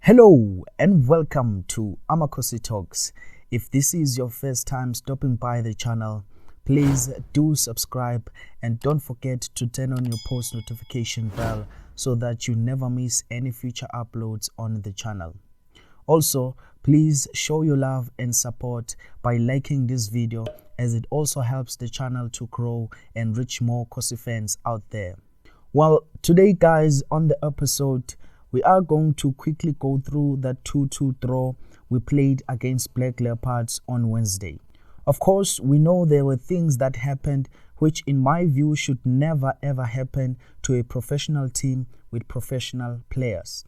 Hello and welcome to AmakhosiTalks. If this is your first time stopping by the channel, please do subscribe and don't forget to turn on your post notification bell so that you never miss any future uploads on the channel. Also, please show your love and support by liking this video, as it also helps the channel to grow and reach more Khosi fans out there. Well, today guys, on the episode, we are going to quickly go through that 2-2 draw we played against Black Leopards on Wednesday. Of course, we know there were things that happened which in my view should never ever happen to a professional team with professional players.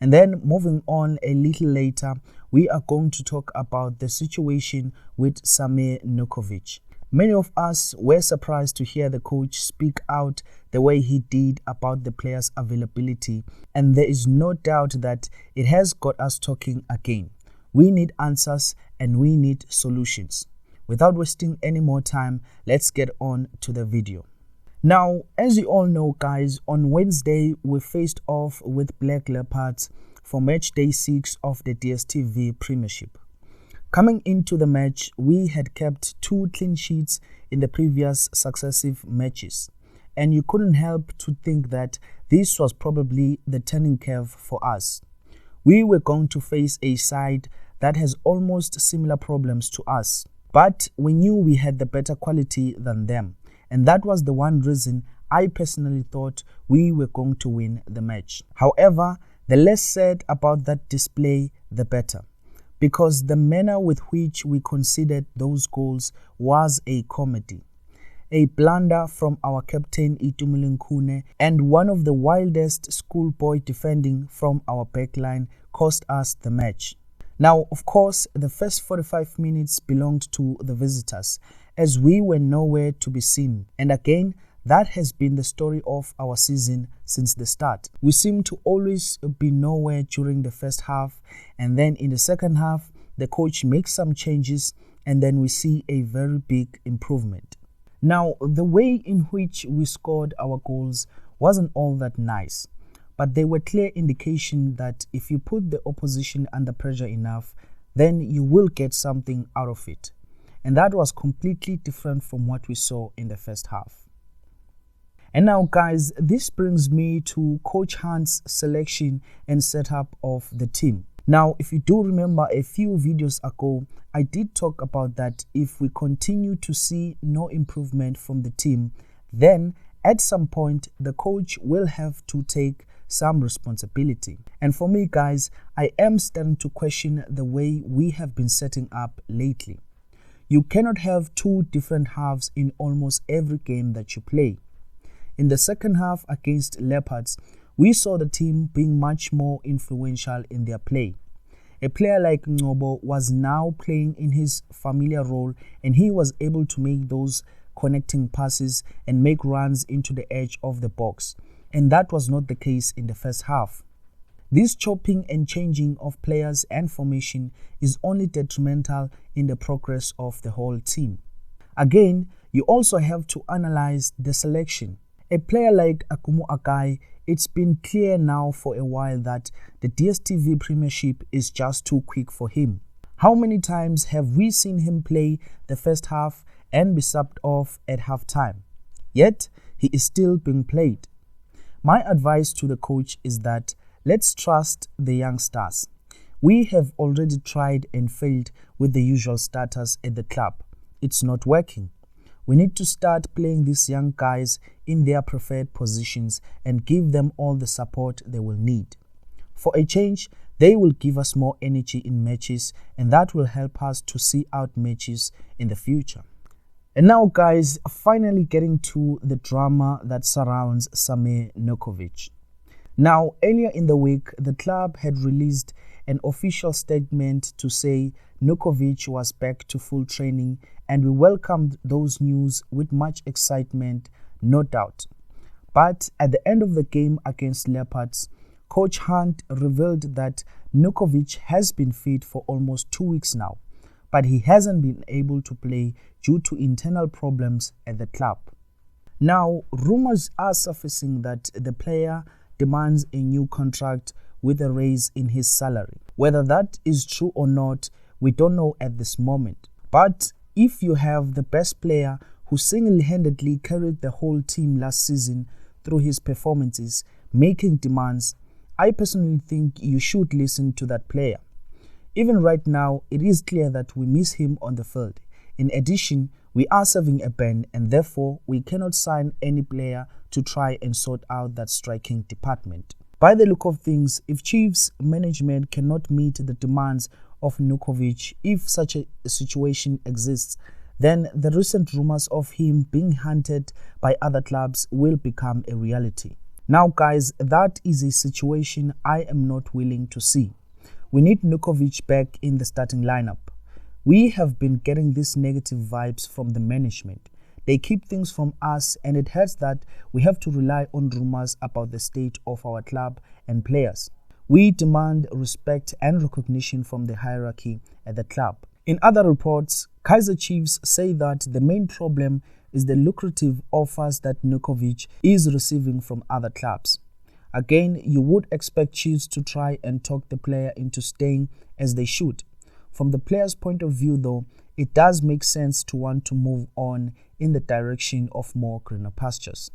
And then moving on a little later, we are going to talk about the situation with Samir Nurkovic. Many of us were surprised to hear the coach speak out the way he did about the players' availability, and there is no doubt that it has got us talking again. We need answers and we need solutions. Without wasting any more time, let's get on to the video. Now, as you all know guys, on Wednesday we faced off with Black Leopards for match day 6 of the DSTV Premiership. Coming into the match, we had kept 2 clean sheets in the previous successive matches, and you couldn't help to think that this was probably the turning curve for us. We were going to face a side that has almost similar problems to us, but we knew we had the better quality than them, and that was the one reason I personally thought we were going to win the match. However, the less said about that display, the better, because the manner with which we conceded those goals was a comedy. A blunder from our captain Itumeleng and one of the wildest schoolboy defending from our backline cost us the match. Now, of course, the first 45 minutes belonged to the visitors, as we were nowhere to be seen. And again, that has been the story of our season since the start. We seem to always be nowhere during the first half, and then in the second half, the coach makes some changes, and then we see a very big improvement. Now, the way in which we scored our goals wasn't all that nice, but they were clear indication that if you put the opposition under pressure enough, then you will get something out of it. And that was completely different from what we saw in the first half. And now guys, this brings me to Coach Hunt's selection and setup of the team. Now, if you do remember a few videos ago, I did talk about that if we continue to see no improvement from the team, then at some point the coach will have to take some responsibility. And for me guys, I am starting to question the way we have been setting up lately. You cannot have 2 different halves in almost every game that you play. In the second half against Leopards, we saw the team being much more influential in their play. A player like Ngobo was now playing in his familiar role, and he was able to make those connecting passes and make runs into the edge of the box. And that was not the case in the first half. This chopping and changing of players and formation is only detrimental in the progress of the whole team. Again, you also have to analyze the selection. A player like Akumu Akai, it's been clear now for a while that the DSTV Premiership is just too quick for him. How many times have we seen him play the first half and be subbed off at halftime? Yet, he is still being played. My advice to the coach is that let's trust the young stars. We have already tried and failed with the usual starters at the club. It's not working. We need to start playing these young guys in their preferred positions and give them all the support they will need. For a change, they will give us more energy in matches, and that will help us to see out matches in the future. And now guys, finally getting to the drama that surrounds Samir Nurkovic. Now, earlier in the week, the club had released an official statement to say Nurkovic was back to full training, and we welcomed those news with much excitement, no doubt. But at the end of the game against Leopards, Coach Hunt revealed that Nurkovic has been fit for almost 2 weeks now, but he hasn't been able to play due to internal problems at the club. Now, rumors are surfacing that the player demands a new contract with a raise in his salary. Whether that is true or not, we don't know at this moment. But if you have the best player who single-handedly carried the whole team last season through his performances, making demands, I personally think you should listen to that player. Even right now, it is clear that we miss him on the field. In addition, we are serving a ban and therefore we cannot sign any player to try and sort out that striking department. By the look of things, if Chiefs management cannot meet the demands of Nurkovic, if such a situation exists, then the recent rumors of him being hunted by other clubs will become a reality. Now guys, that is a situation I am not willing to see. We need Nurkovic back in the starting lineup. We have been getting these negative vibes from the management. They keep things from us and it hurts that we have to rely on rumors about the state of our club and players. We demand respect and recognition from the hierarchy at the club. In other reports, Kaizer Chiefs say that the main problem is the lucrative offers that Nurkovic is receiving from other clubs. Again, you would expect Chiefs to try and talk the player into staying, as they should. From the player's point of view though, it does make sense to want to move on in the direction of more greener pastures.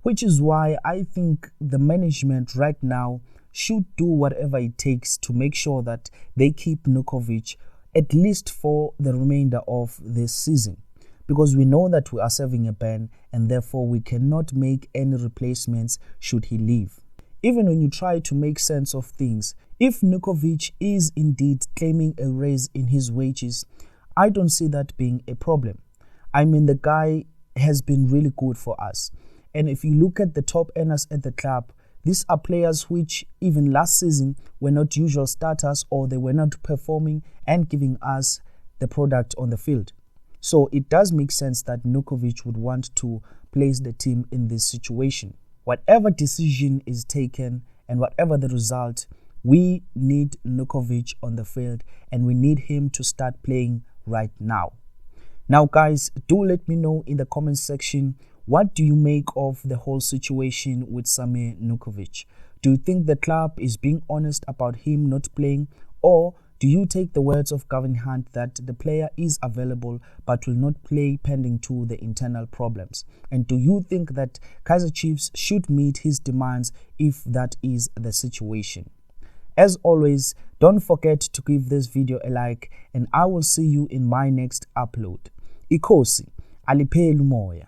Which is why I think the management right now should do whatever it takes to make sure that they keep Nurkovic at least for the remainder of this season. Because we know that we are serving a ban and therefore we cannot make any replacements should he leave. Even when you try to make sense of things, if Nurkovic is indeed claiming a raise in his wages, I don't see that being a problem. I mean, the guy has been really good for us. And if you look at the top earners at the club, these are players which even last season were not usual starters or they were not performing and giving us the product on the field. So it does make sense that Nurkovic would want to place the team in this situation. Whatever decision is taken and whatever the result, we need Nurkovic on the field and we need him to start playing right now. Now guys, do let me know in the comment section, what do you make of the whole situation with Samir Nurkovic? Do you think the club is being honest about him not playing, or do you take the words of Gavin Hunt that the player is available but will not play pending to the internal problems? And do you think that Kaizer Chiefs should meet his demands if that is the situation? As always, don't forget to give this video a like and I will see you in my next upload. Amakhosi, alipheli umoya.